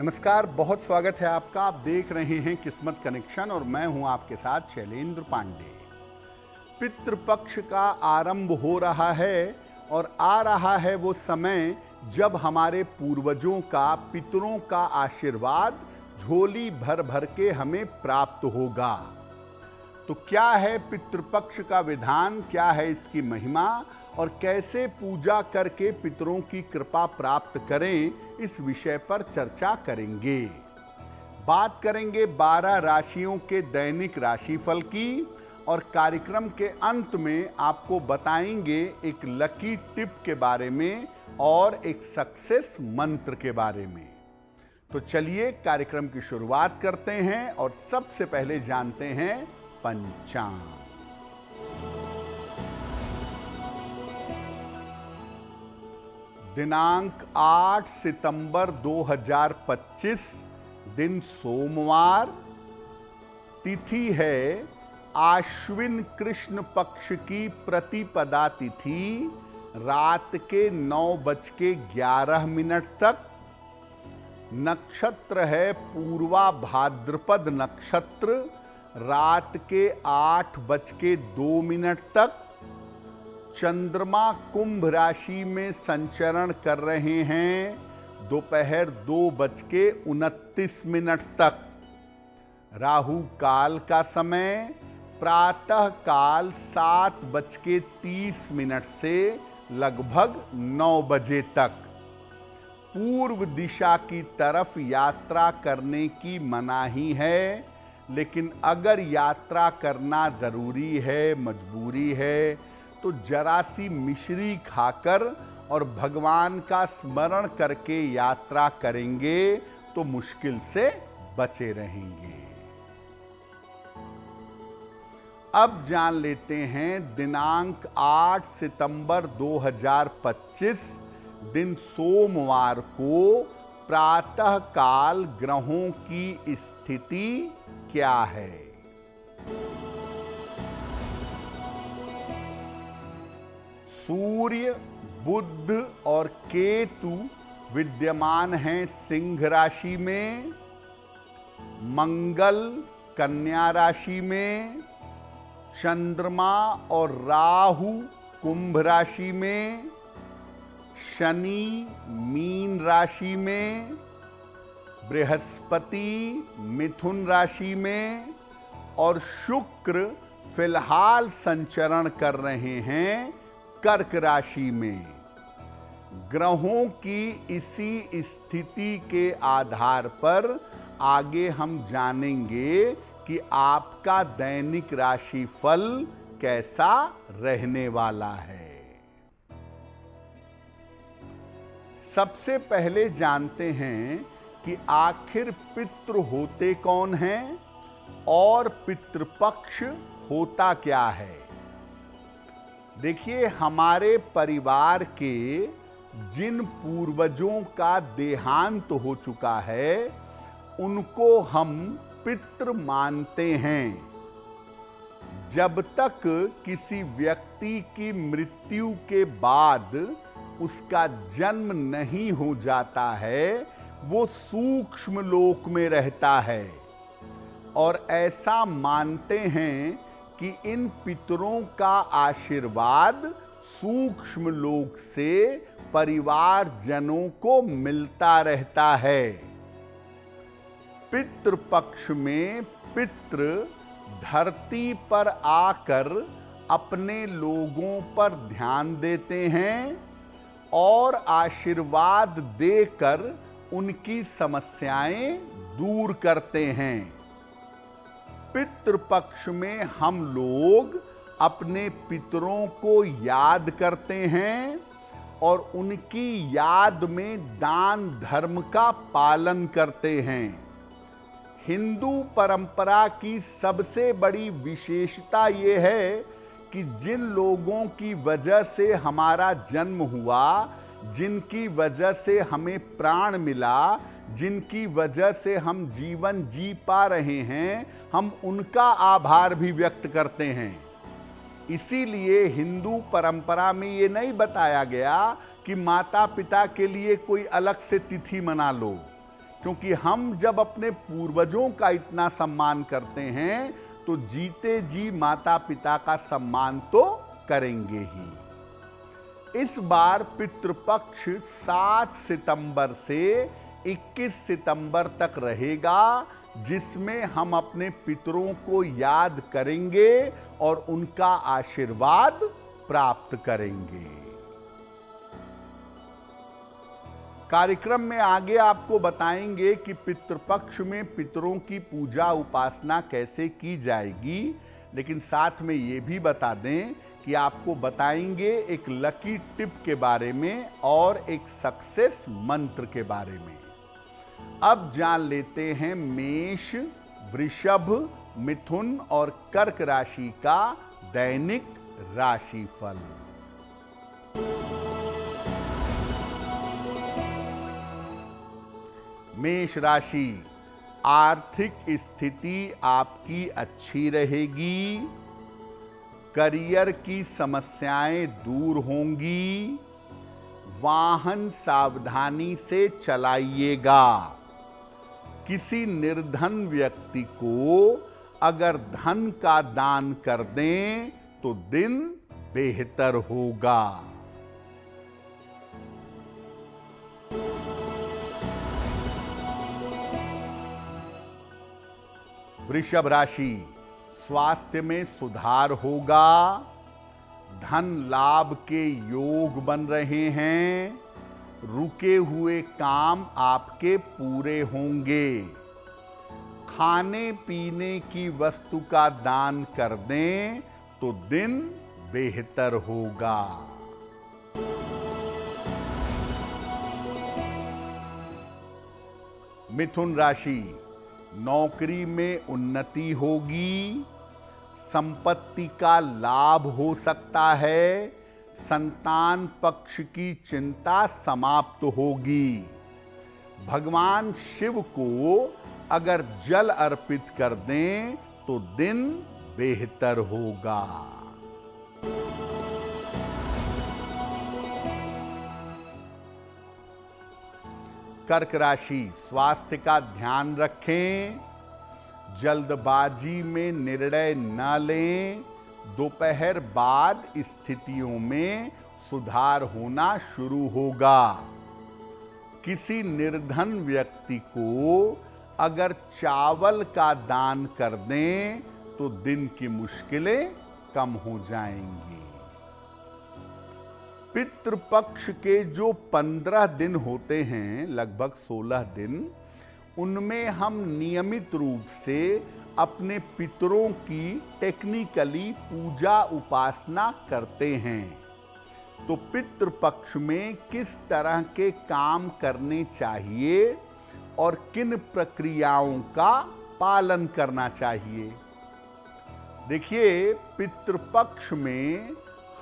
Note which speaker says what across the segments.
Speaker 1: नमस्कार, बहुत स्वागत है आपका। आप देख रहे हैं किस्मत कनेक्शन और मैं हूं आपके साथ शैलेंद्र पांडे। पितृपक्ष का आरंभ हो रहा है और आ रहा है वो समय जब हमारे पूर्वजों का, पितरों का आशीर्वाद झोली भर भर के हमें प्राप्त होगा। तो क्या है पितृपक्ष का विधान, क्या है इसकी महिमा और कैसे पूजा करके पितरों की कृपा प्राप्त करें, इस विषय पर चर्चा करेंगे। बात करेंगे 12 राशियों के दैनिक राशिफल की और कार्यक्रम के अंत में आपको बताएंगे एक लकी टिप के बारे में और एक सक्सेस मंत्र के बारे में। तो चलिए कार्यक्रम की शुरुआत करते हैं और सबसे पहले जानते हैं पंचांग। दिनांक 8 सितंबर 2025, दिन सोमवार, तिथि है आश्विन कृष्ण पक्ष की प्रतिपदा तिथि, रात के 9:11 तक। नक्षत्र है पूर्वा भाद्रपद नक्षत्र, रात के 8:02 तक। चंद्रमा कुंभ राशि में संचरण कर रहे हैं दोपहर 2:29 तक। राहु काल का समय प्रातः काल 7:30 से लगभग 9 बजे तक। पूर्व दिशा की तरफ यात्रा करने की मनाही है, लेकिन अगर यात्रा करना जरूरी है, मजबूरी है, तो जरा सी मिश्री खाकर और भगवान का स्मरण करके यात्रा करेंगे तो मुश्किल से बचे रहेंगे। अब जान लेते हैं दिनांक 8 सितंबर 2025, दिन सोमवार को प्रातः काल ग्रहों की स्थिति क्या है। सूर्य, बुध और केतु विद्यमान हैं सिंह राशि में, मंगल कन्या राशि में, चंद्रमा और राहु कुंभ राशि में, शनि मीन राशि में, बृहस्पति मिथुन राशि में और शुक्र फिलहाल संचरण कर रहे हैं कर्क राशि में। ग्रहों की इसी स्थिति के आधार पर आगे हम जानेंगे कि आपका दैनिक राशिफल कैसा रहने वाला है। सबसे पहले जानते हैं कि आखिर पितृ होते कौन हैं और पितृपक्ष होता क्या है। देखिए, हमारे परिवार के जिन पूर्वजों का देहांत हो चुका है उनको हम पितृ मानते हैं। जब तक किसी व्यक्ति की मृत्यु के बाद उसका जन्म नहीं हो जाता है, वो सूक्ष्म लोक में रहता है और ऐसा मानते हैं कि इन पितरों का आशीर्वाद सूक्ष्म लोक से परिवार जनों को मिलता रहता है। पितृ पक्ष में पितृ धरती पर आकर अपने लोगों पर ध्यान देते हैं और आशीर्वाद देकर उनकी समस्याएं दूर करते हैं। पितृपक्ष में हम लोग अपने पितरों को याद करते हैं और उनकी याद में दान धर्म का पालन करते हैं। हिंदू परंपरा की सबसे बड़ी विशेषता ये है कि जिन लोगों की वजह से हमारा जन्म हुआ, जिनकी वजह से हमें प्राण मिला, जिनकी वजह से हम जीवन जी पा रहे हैं, हम उनका आभार भी व्यक्त करते हैं। इसीलिए हिंदू परंपरा में ये नहीं बताया गया कि माता पिता के लिए कोई अलग से तिथि मना लो क्योंकि हम जब अपने पूर्वजों का इतना सम्मान करते हैं तो जीते जी माता पिता का सम्मान तो करेंगे ही। इस बार पितृपक्ष 7 सितंबर से 21 सितंबर तक रहेगा, जिसमें हम अपने पितरों को याद करेंगे और उनका आशीर्वाद प्राप्त करेंगे। कार्यक्रम में आगे आपको बताएंगे कि पितृपक्ष में पितरों की पूजा उपासना कैसे की जाएगी, लेकिन साथ में ये भी बता दें कि आपको बताएंगे एक लकी टिप के बारे में और एक सक्सेस मंत्र के बारे में। अब जान लेते हैं मेष, वृषभ, मिथुन और कर्क राशि का दैनिक राशिफल। मेष राशि, आर्थिक स्थिति आपकी अच्छी रहेगी। करियर की समस्याएं दूर होंगी। वाहन सावधानी से चलाइएगा। किसी निर्धन व्यक्ति को अगर धन का दान कर दें तो दिन बेहतर होगा। वृषभ राशि, स्वास्थ्य में सुधार होगा। धन लाभ के योग बन रहे हैं। रुके हुए काम आपके पूरे होंगे। खाने पीने की वस्तु का दान कर दें तो दिन बेहतर होगा। मिथुन राशि, नौकरी में उन्नति होगी। संपत्ति का लाभ हो सकता है। संतान पक्ष की चिंता समाप्त होगी। भगवान शिव को अगर जल अर्पित कर दें तो दिन बेहतर होगा। कर्क राशि, स्वास्थ्य का ध्यान रखें। जल्दबाजी में निर्णय न लें। दोपहर बाद स्थितियों में सुधार होना शुरू होगा। किसी निर्धन व्यक्ति को अगर चावल का दान कर दें तो दिन की मुश्किलें कम हो जाएंगी। पितृपक्ष के जो 15 दिन होते हैं, लगभग 16 दिन, उनमें हम नियमित रूप से अपने पितरों की टेक्निकली पूजा उपासना करते हैं। तो पितृपक्ष में किस तरह के काम करने चाहिए और किन प्रक्रियाओं का पालन करना चाहिए। देखिए, पितृपक्ष में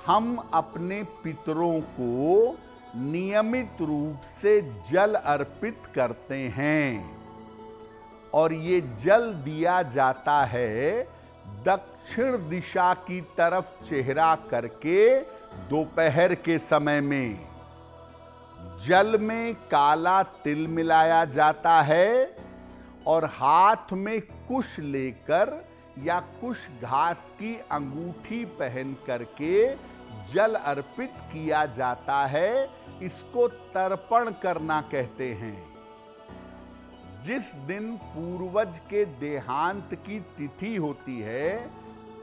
Speaker 1: हम अपने पितरों को नियमित रूप से जल अर्पित करते हैं और ये जल दिया जाता है दक्षिण दिशा की तरफ चेहरा करके दोपहर के समय में। जल में काला तिल मिलाया जाता है और हाथ में कुश लेकर या कुश घास की अंगूठी पहन करके जल अर्पित किया जाता है। इसको तर्पण करना कहते हैं। जिस दिन पूर्वज के देहांत की तिथि होती है,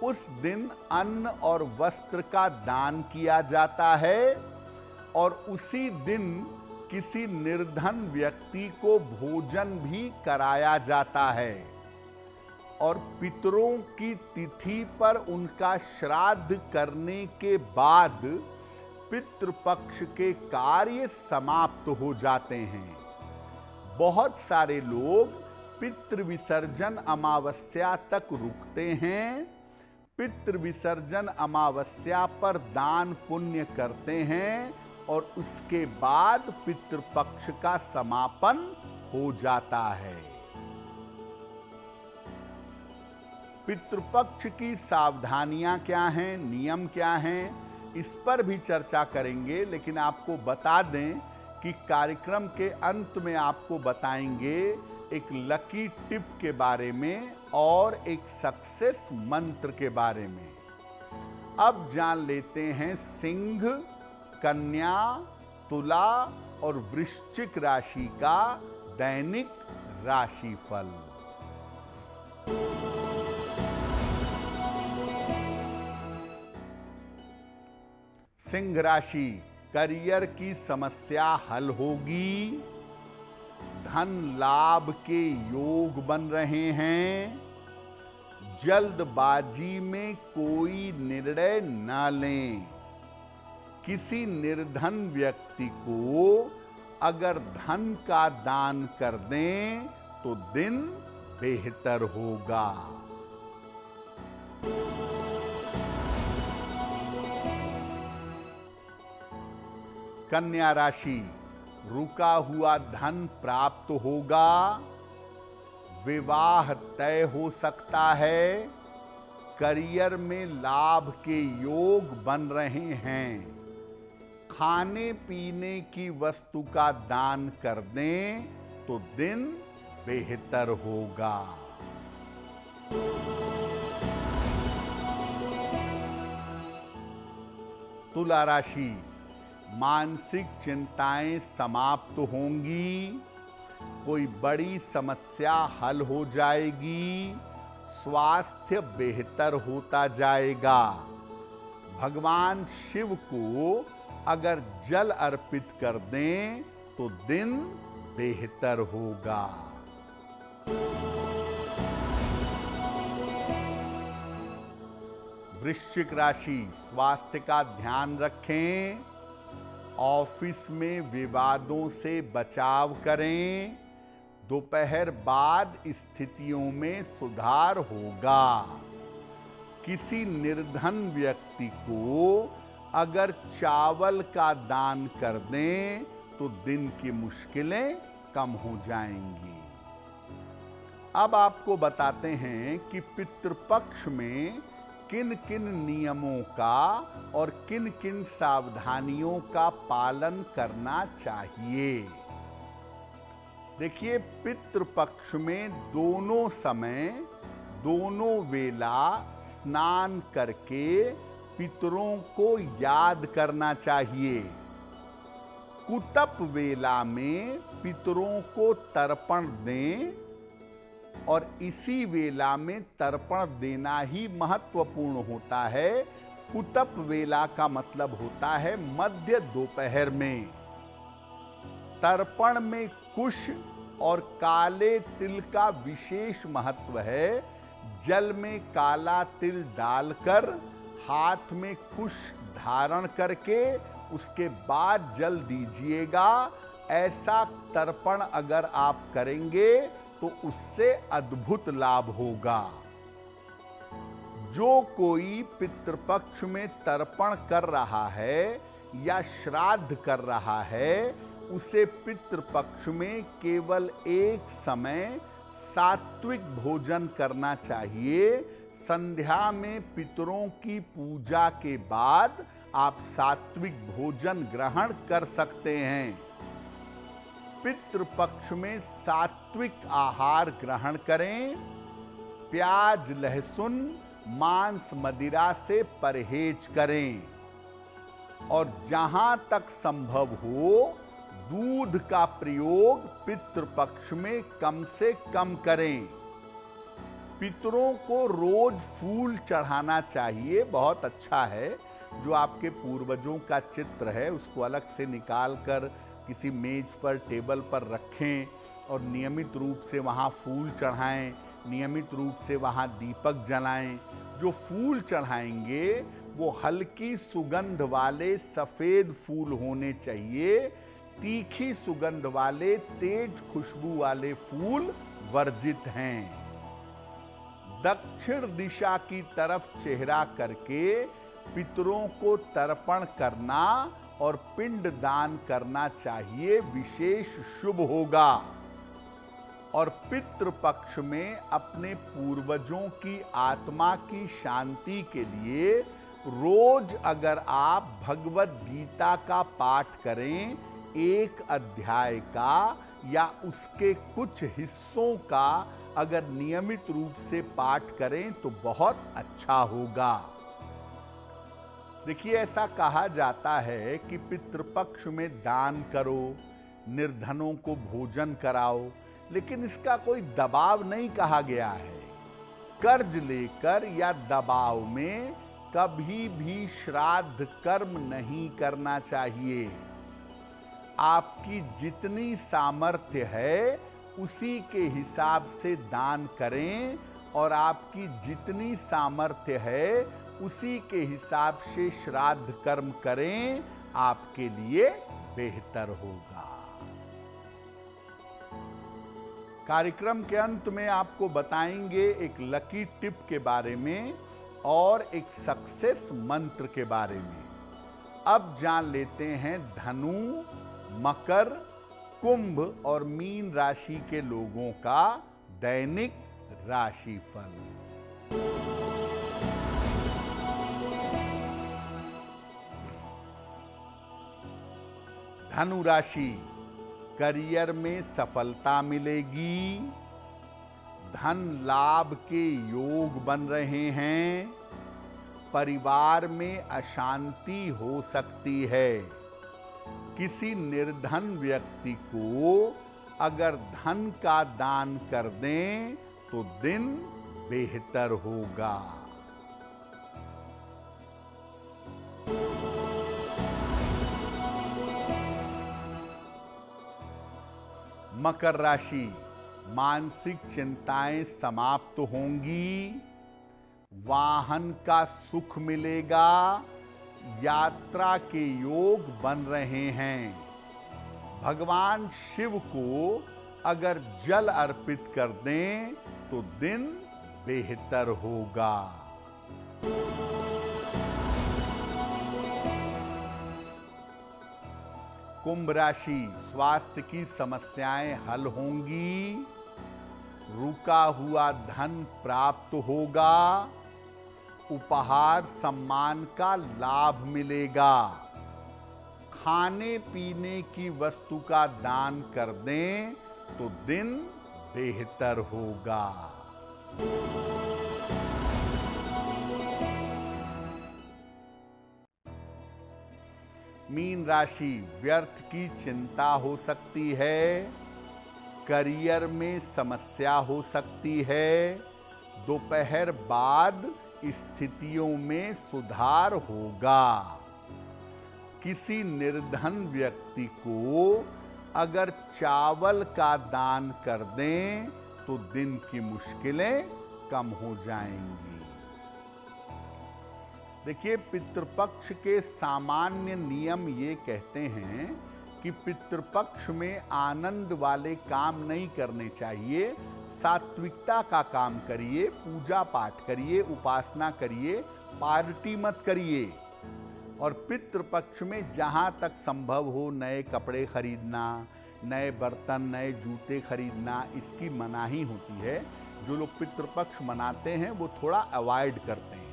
Speaker 1: उस दिन अन्न और वस्त्र का दान किया जाता है और उसी दिन किसी निर्धन व्यक्ति को भोजन भी कराया जाता है और पितरों की तिथि पर उनका श्राद्ध करने के बाद पितृपक्ष के कार्य समाप्त हो जाते हैं। बहुत सारे लोग पितृ विसर्जन अमावस्या तक रुकते हैं। पितृ विसर्जन अमावस्या पर दान पुण्य करते हैं और उसके बाद पितृपक्ष का समापन हो जाता है। पितृपक्ष की सावधानियां क्या हैं, नियम क्या हैं, इस पर भी चर्चा करेंगे, लेकिन आपको बता दें कि कार्यक्रम के अंत में आपको बताएंगे एक लकी टिप के बारे में और एक सक्सेस मंत्र के बारे में। अब जान लेते हैं सिंह, कन्या, तुला और वृश्चिक राशि का दैनिक राशिफल। सिंह राशि, करियर की समस्या हल होगी, धन लाभ के योग बन रहे हैं, जल्दबाजी में कोई निर्णय न लें। किसी निर्धन व्यक्ति को अगर धन का दान कर दें तो दिन बेहतर होगा। कन्या राशि, रुका हुआ धन प्राप्त होगा, विवाह तय हो सकता है, करियर में लाभ के योग बन रहे हैं, खाने पीने की वस्तु का दान कर दें तो दिन बेहतर होगा। तुला राशि, मानसिक चिंताएं समाप्त होंगी, कोई बड़ी समस्या हल हो जाएगी, स्वास्थ्य बेहतर होता जाएगा। भगवान शिव को अगर जल अर्पित कर दें तो दिन बेहतर होगा। वृश्चिक राशि, स्वास्थ्य का ध्यान रखें, ऑफिस में विवादों से बचाव करें, दोपहर बाद स्थितियों में सुधार होगा। किसी निर्धन व्यक्ति को अगर चावल का दान कर दें तो दिन की मुश्किलें कम हो जाएंगी। अब आपको बताते हैं कि पितृपक्ष में किन किन नियमों का और किन किन सावधानियों का पालन करना चाहिए। देखिए, पितृपक्ष में दोनों समय, दोनों वेला स्नान करके पितरों को याद करना चाहिए। कुतप वेला में पितरों को तर्पण दें और इसी वेला में तर्पण देना ही महत्वपूर्ण होता है। कुतप वेला का मतलब होता है मध्य दोपहर में। तर्पण में कुश और काले तिल का विशेष महत्व है। जल में काला तिल डालकर हाथ में कुश धारण करके उसके बाद जल दीजिएगा। ऐसा तर्पण अगर आप करेंगे तो उससे अद्भुत लाभ होगा। जो कोई पितृपक्ष में तर्पण कर रहा है या श्राद्ध कर रहा है, उसे पितृपक्ष में केवल एक समय सात्विक भोजन करना चाहिए। संध्या में पितरों की पूजा के बाद आप सात्विक भोजन ग्रहण कर सकते हैं। पितृपक्ष में सात्विक आहार ग्रहण करें। प्याज, लहसुन, मांस, मदिरा से परहेज करें और जहां तक संभव हो दूध का प्रयोग पितृपक्ष में कम से कम करें। पितरों को रोज फूल चढ़ाना चाहिए। बहुत अच्छा है। जो आपके पूर्वजों का चित्र है उसको अलग से निकाल कर किसी मेज पर, टेबल पर रखें और नियमित रूप से वहाँ फूल चढ़ाएं, नियमित रूप से वहाँ दीपक जलाएं। जो फूल चढ़ाएंगे वो हल्की सुगंध वाले सफ़ेद फूल होने चाहिए। तीखी सुगंध वाले, तेज खुशबू वाले फूल वर्जित हैं। दक्षिण दिशा की तरफ चेहरा करके पितरों को तर्पण करना और पिंड दान करना चाहिए, विशेष शुभ होगा। और पितृपक्ष में अपने पूर्वजों की आत्मा की शांति के लिए रोज अगर आप भगवत गीता का पाठ करें, एक अध्याय का या उसके कुछ हिस्सों का अगर नियमित रूप से पाठ करें तो बहुत अच्छा होगा। देखिए, ऐसा कहा जाता है कि पितृपक्ष में दान करो, निर्धनों को भोजन कराओ, लेकिन इसका कोई दबाव नहीं कहा गया है। कर्ज लेकर या दबाव में कभी भी श्राद्ध कर्म नहीं करना चाहिए। आपकी जितनी सामर्थ्य है उसी के हिसाब से दान करें और आपकी जितनी सामर्थ्य है उसी के हिसाब से श्राद्ध कर्म करें, आपके लिए बेहतर होगा। कार्यक्रम के अंत में आपको बताएंगे एक लकी टिप के बारे में और एक सक्सेस मंत्र के बारे में। अब जान लेते हैं धनु, मकर, कुंभ और मीन राशि के लोगों का दैनिक राशिफल। धनु राशि, करियर में सफलता मिलेगी, धन लाभ के योग बन रहे हैं, परिवार में अशांति हो सकती है। किसी निर्धन व्यक्ति को अगर धन का दान कर दें तो दिन बेहतर होगा। मकर राशि, मानसिक चिंताएं समाप्त होंगी, वाहन का सुख मिलेगा, यात्रा के योग बन रहे हैं। भगवान शिव को अगर जल अर्पित कर दें तो दिन बेहतर होगा। कुंभ राशि, स्वास्थ्य की समस्याएं हल होंगी, रुका हुआ धन प्राप्त होगा, उपहार सम्मान का लाभ मिलेगा। खाने पीने की वस्तु का दान कर दें तो दिन बेहतर होगा। मीन राशि, व्यर्थ की चिंता हो सकती है, करियर में समस्या हो सकती है, दोपहर बाद स्थितियों में सुधार होगा। किसी निर्धन व्यक्ति को अगर चावल का दान कर दें तो दिन की मुश्किलें कम हो जाएंगी। देखिए, पितृपक्ष के सामान्य नियम ये कहते हैं कि पितृपक्ष में आनंद वाले काम नहीं करने चाहिए, सात्विकता का काम करिए, पूजा पाठ करिए, उपासना करिए, पार्टी मत करिए। और पितृपक्ष में जहाँ तक संभव हो नए कपड़े खरीदना, नए बर्तन, नए जूते खरीदना, इसकी मनाही होती है। जो लोग पितृपक्ष मनाते हैं वो थोड़ा अवॉइड करते हैं।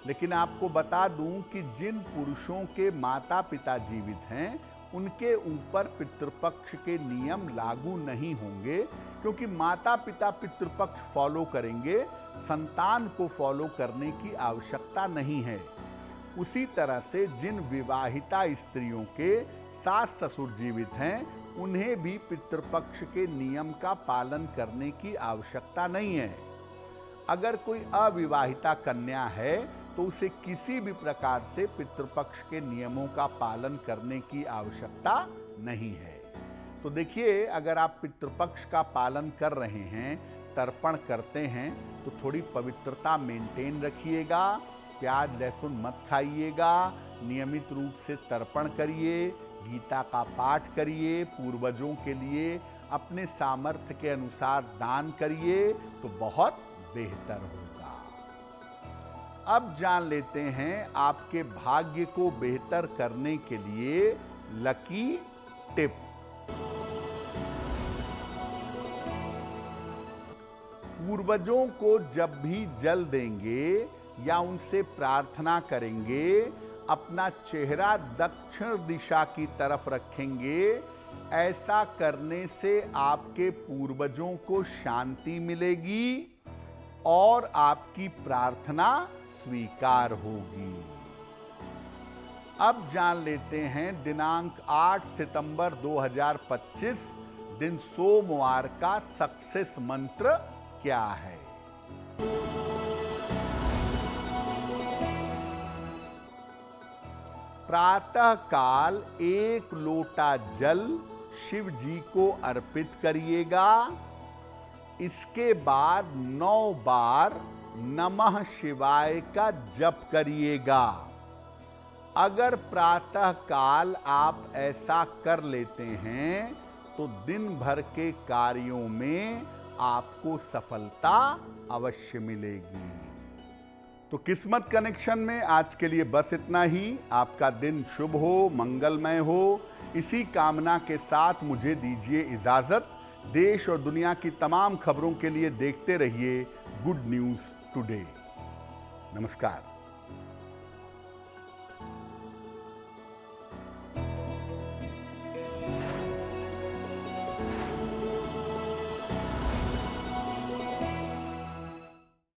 Speaker 1: लेकिन आपको बता दूं कि जिन पुरुषों के माता पिता जीवित हैं उनके ऊपर पितृपक्ष के नियम लागू नहीं होंगे, क्योंकि माता पिता पितृपक्ष फॉलो करेंगे, संतान को फॉलो करने की आवश्यकता नहीं है। उसी तरह से जिन विवाहिता स्त्रियों के सास ससुर जीवित हैं उन्हें भी पितृपक्ष के नियम का पालन करने की आवश्यकता नहीं है। अगर कोई अविवाहिता कन्या है तो उसे किसी भी प्रकार से पितृपक्ष के नियमों का पालन करने की आवश्यकता नहीं है। तो देखिए, अगर आप पितृपक्ष का पालन कर रहे हैं, तर्पण करते हैं, तो थोड़ी पवित्रता मेंटेन रखिएगा, प्याज लहसुन मत खाइएगा, नियमित रूप से तर्पण करिए, गीता का पाठ करिए, पूर्वजों के लिए अपने सामर्थ्य के अनुसार दान करिए तो बहुत बेहतर होगा। अब जान लेते हैं आपके भाग्य को बेहतर करने के लिए लकी टिप। पूर्वजों को जब भी जल देंगे या उनसे प्रार्थना करेंगे अपना चेहरा दक्षिण दिशा की तरफ रखेंगे। ऐसा करने से आपके पूर्वजों को शांति मिलेगी और आपकी प्रार्थना स्वीकार होगी। अब जान लेते हैं दिनांक 8 सितंबर 2025 दिन सोमवार का सक्सेस मंत्र क्या है। प्रातः काल 1 लोटा जल शिव जी को अर्पित करिएगा। इसके बाद 9 बार नमः शिवाय का जप करिएगा। अगर प्रातः काल आप ऐसा कर लेते हैं तो दिन भर के कार्यों में आपको सफलता अवश्य मिलेगी। तो किस्मत कनेक्शन में आज के लिए बस इतना ही। आपका दिन शुभ हो, मंगलमय हो, इसी कामना के साथ मुझे दीजिए इजाजत। देश और दुनिया की तमाम खबरों के लिए देखते रहिए गुड न्यूज टुडे। नमस्कार।